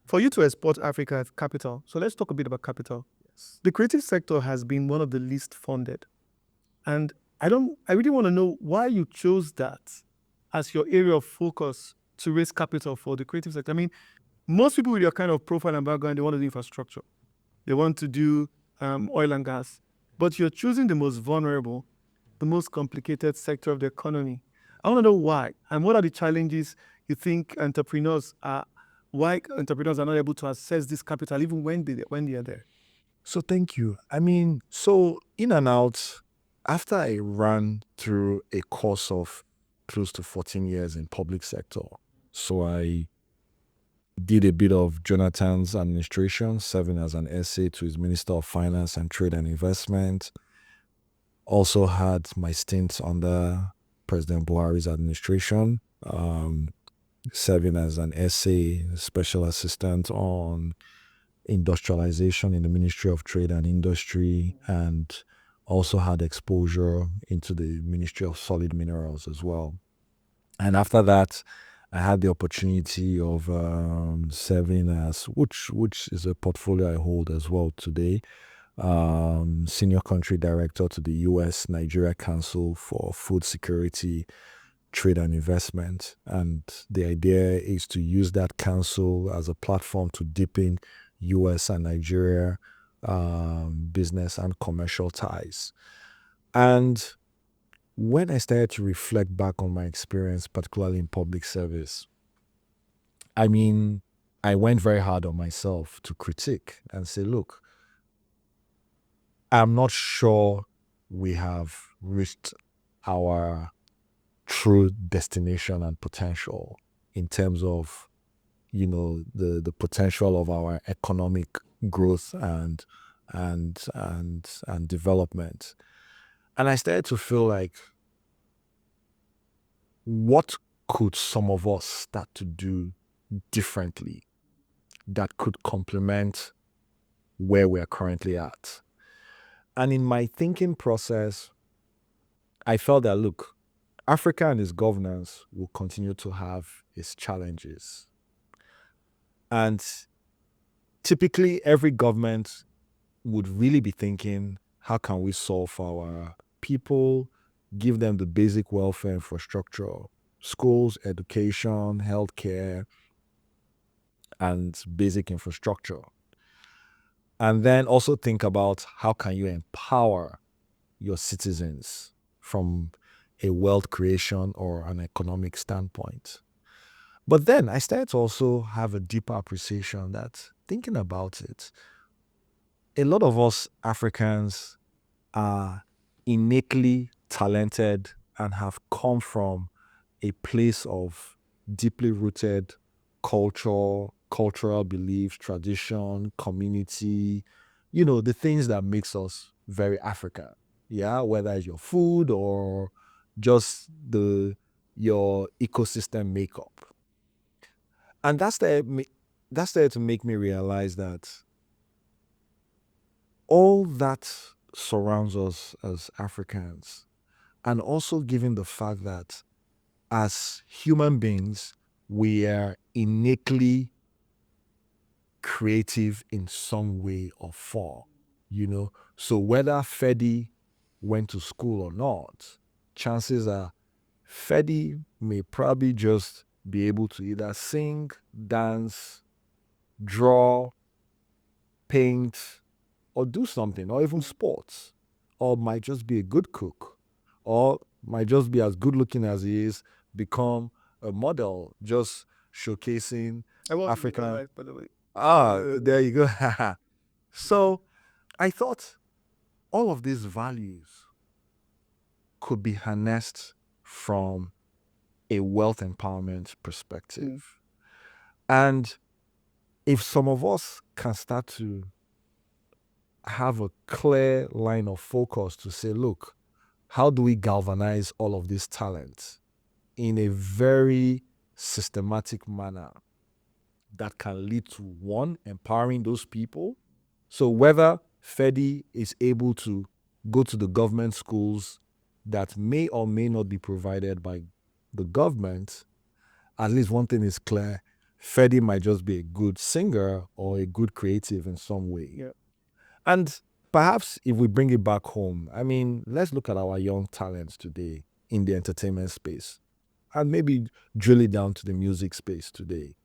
For you to export Africa as capital, so let's talk a bit about capital. Yes. The creative sector has been one of the least funded. And I really want to know why you chose that as your area of focus to raise capital for the creative sector. I mean, most people with your kind of profile and background, they want to do infrastructure. They want to do oil and gas. But you're choosing the most vulnerable, the most complicated sector of the economy. I want to know why and what are the challenges you think why entrepreneurs are not able to access this capital even when they are there. So thank you. I mean, so in and out, after I ran through a course of close to 14 years in public sector, so I did a bit of Jonathan's administration, serving as an SA to his Minister of Finance and Trade and Investment. Also had my stint under President Buhari's administration, serving as an SA, special assistant on industrialization in the Ministry of Trade and Industry, and also had exposure into the Ministry of Solid Minerals as well. And after that, I had the opportunity of serving as, which is a portfolio I hold as well today, Senior Country Director to the U.S. Nigeria Council for Food Security, Trade and Investment. And the idea is to use that council as a platform to deepen U.S. and Nigeria business and commercial ties. And when I started to reflect back on my experience, particularly in public service, I mean, I went very hard on myself to critique and say, look, I'm not sure we have reached our true destination and potential in terms of, the potential of our economic growth and development. And I started to feel like, what could some of us start to do differently that could complement where we're currently at? And in my thinking process, I felt that, look, Africa and its governance will continue to have its challenges. And typically, every government would really be thinking, how can we solve for our people, give them the basic welfare infrastructure, schools, education, healthcare, and basic infrastructure. And then also think about how can you empower your citizens from a wealth creation or an economic standpoint. But then I started to also have a deeper appreciation that, thinking about it, a lot of us Africans are innately talented and have come from a place of deeply rooted cultural beliefs, tradition, community, the things that makes us very African. Yeah, whether it's your food or just your ecosystem makeup. And that's there to make me realize that all that surrounds us as Africans, and also given the fact that as human beings, we are innately creative in some way or form, So whether Ferdy went to school or not, chances are Ferdy may probably just be able to either sing, dance, draw, paint, or do something, or even sports, or might just be a good cook, or might just be as good looking as he is, become a model, just showcasing African. By the way. There you go. So I thought all of these values could be harnessed from a wealth empowerment perspective. And if some of us can start to have a clear line of focus to say, look, how do we galvanize all of this talent in a very systematic manner that can lead to, one, empowering those people? So whether Ferdy is able to go to the government schools that may or may not be provided by the government, at least one thing is clear, Ferdy might just be a good singer or a good creative in some way. Yeah. And perhaps if we bring it back home, I mean, let's look at our young talents today in the entertainment space and maybe drill it down to the music space today.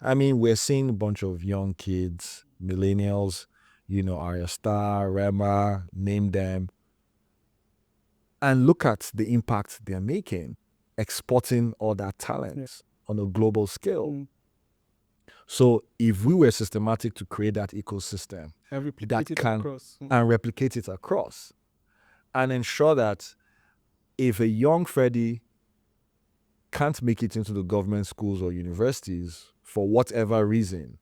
I mean, we're seeing a bunch of young kids, millennials, Arya Star, Rema, name them, and look at the impact they're making, exporting all that talent on a global scale. So if we were systematic to create that ecosystem And replicate that it can across. and replicate it across, and ensure that if a young Ferdy can't make it into the government schools or universities for whatever reason,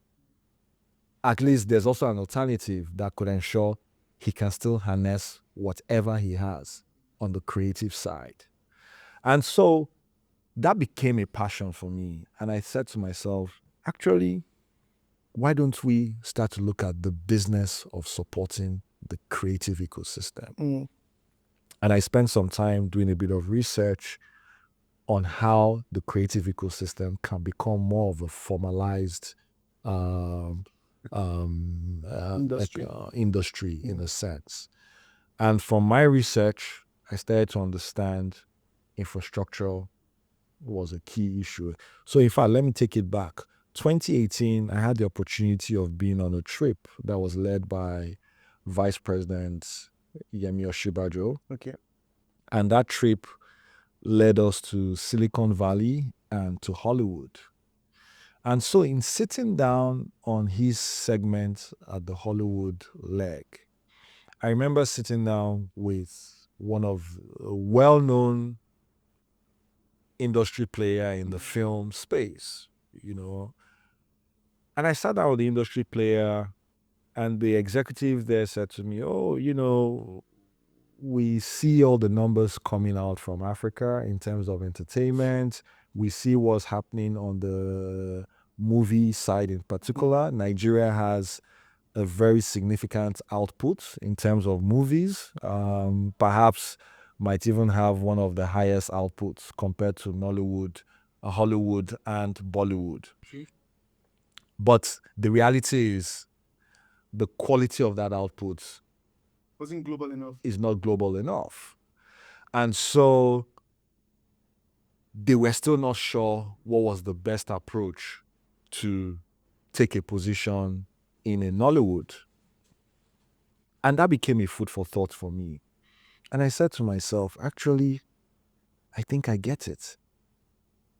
at least there's also an alternative that could ensure he can still harness whatever he has on the creative side. And so that became a passion for me. And I said to myself, actually, why don't we start to look at the business of supporting the creative ecosystem? And I spent some time doing a bit of research on how the creative ecosystem can become more of a formalized industry in a sense. And from my research, I started to understand infrastructure was a key issue. So in fact, let me take it back. 2018, I had the opportunity of being on a trip that was led by Vice President Yemi Oshibajo. Okay. And that trip led us to Silicon Valley and to Hollywood. And so in sitting down on his segment at the Hollywood leg, I remember sitting down with one of a well-known industry player in the film space, And I sat down with the industry player, and the executive there said to me, we see all the numbers coming out from Africa in terms of entertainment. We see what's happening on the movie side in particular. Nigeria has a very significant output in terms of movies. Perhaps might even have one of the highest outputs compared to Nollywood, Hollywood, and Bollywood. But the reality is the quality of that output Wasn't global enough. is not global enough. And so they were still not sure what was the best approach to take a position in a Nollywood. And that became a food for thought for me. And I said to myself, actually, I think I get it.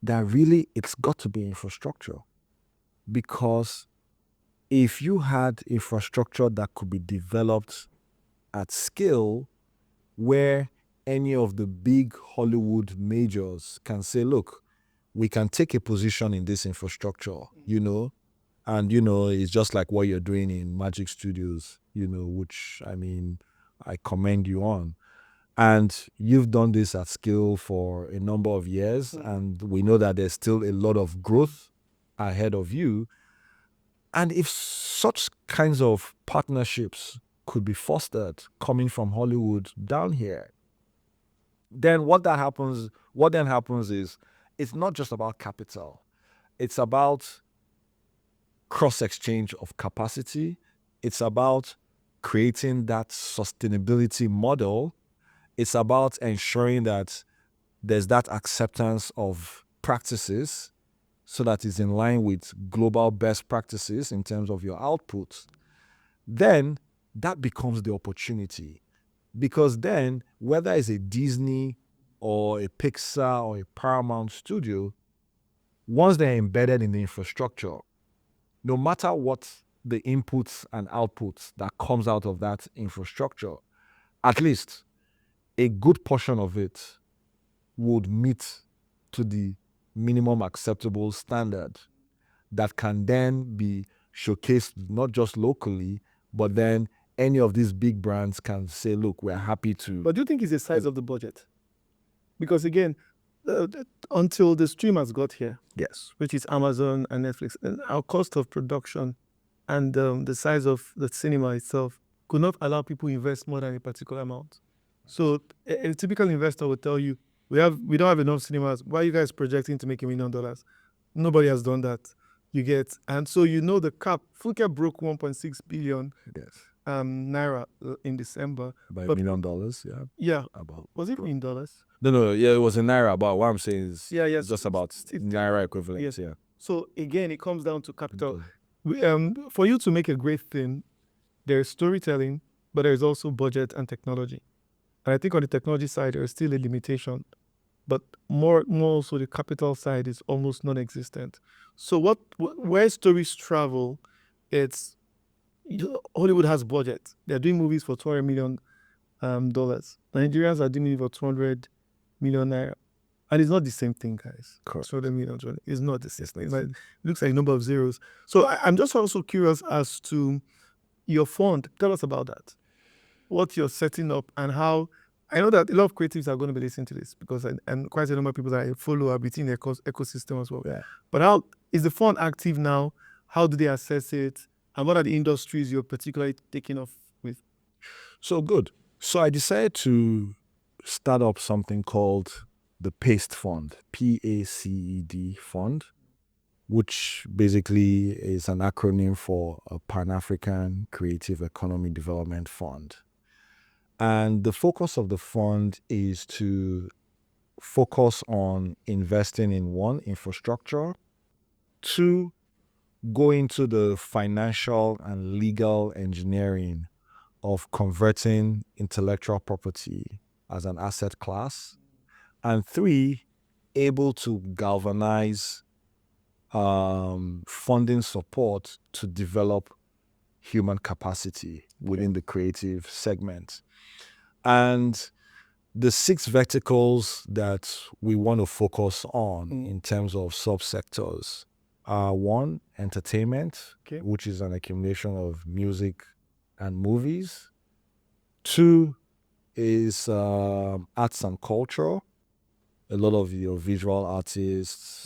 That really, it's got to be infrastructure. Because if you had infrastructure that could be developed at scale where any of the big Hollywood majors can say, look, we can take a position in this infrastructure, and, it's just like what you're doing in Magic Studios, which, I mean, I commend you on. And you've done this at scale for a number of years, and we know that there's still a lot of growth ahead of you. And if such kinds of partnerships could be fostered coming from Hollywood down here, then what then happens is it's not just about capital. It's about cross-exchange of capacity. It's about creating that sustainability model. It's about ensuring that there's that acceptance of practices so that it's in line with global best practices in terms of your output. Then that becomes the opportunity. Because then, whether it's a Disney or a Pixar or a Paramount studio, once they're embedded in the infrastructure, no matter what the inputs and outputs that comes out of that infrastructure, at least a good portion of it would meet to the minimum acceptable standard that can then be showcased not just locally, but then any of these big brands can say, look, we're happy to. But do you think it's the size of the budget? Because again, until the streamers got here, Yes. which is Amazon and Netflix, and our cost of production and the size of the cinema itself could not allow people to invest more than a particular amount. So a typical investor would tell you, we don't have enough cinemas. Why are you guys projecting to make $1 million? Nobody has done that. You get, and so the cap. Phuket broke 1.6 billion Yes. naira in December. By But- $1 million, yeah. Yeah, About. was it in dollars? No, yeah, it was in naira. But what I'm saying is, Yeah, yes. just about naira equivalent. Yes. Yeah. So again, it comes down to capital. For you to make a great thing, there's storytelling, but there's also budget and technology. And I think on the technology side, there's still a limitation, but more also the capital side is almost non-existent. So where stories travel, it's Hollywood has budget. They're doing movies for $200 million. Nigerians are doing it for 200 million naira. And it's not the same thing, guys. Correct. 200 million, it's not the same thing. It looks like a number of zeros. So I'm just also curious as to your fund. Tell us about that. What you're setting up and how. I know that a lot of creatives are going to be listening to this because and quite a number of people that I follow are within the ecosystem as well. Yeah. But how is the fund active now? How do they assess it? And what are the industries you're particularly taking off with? So good. So I decided to start up something called the PACED Fund, PACED Fund, which basically is an acronym for a Pan-African Creative Economy Development Fund. And the focus of the fund is to focus on investing in one, infrastructure, two, go into the financial and legal engineering of converting intellectual property as an asset class, and three, able to galvanize funding support to develop human capacity within the creative segment. And the 6 verticals that we want to focus on in terms of subsectors are 1, entertainment, which is an accumulation of music and movies. 2 is arts and culture, a lot of your visual artists,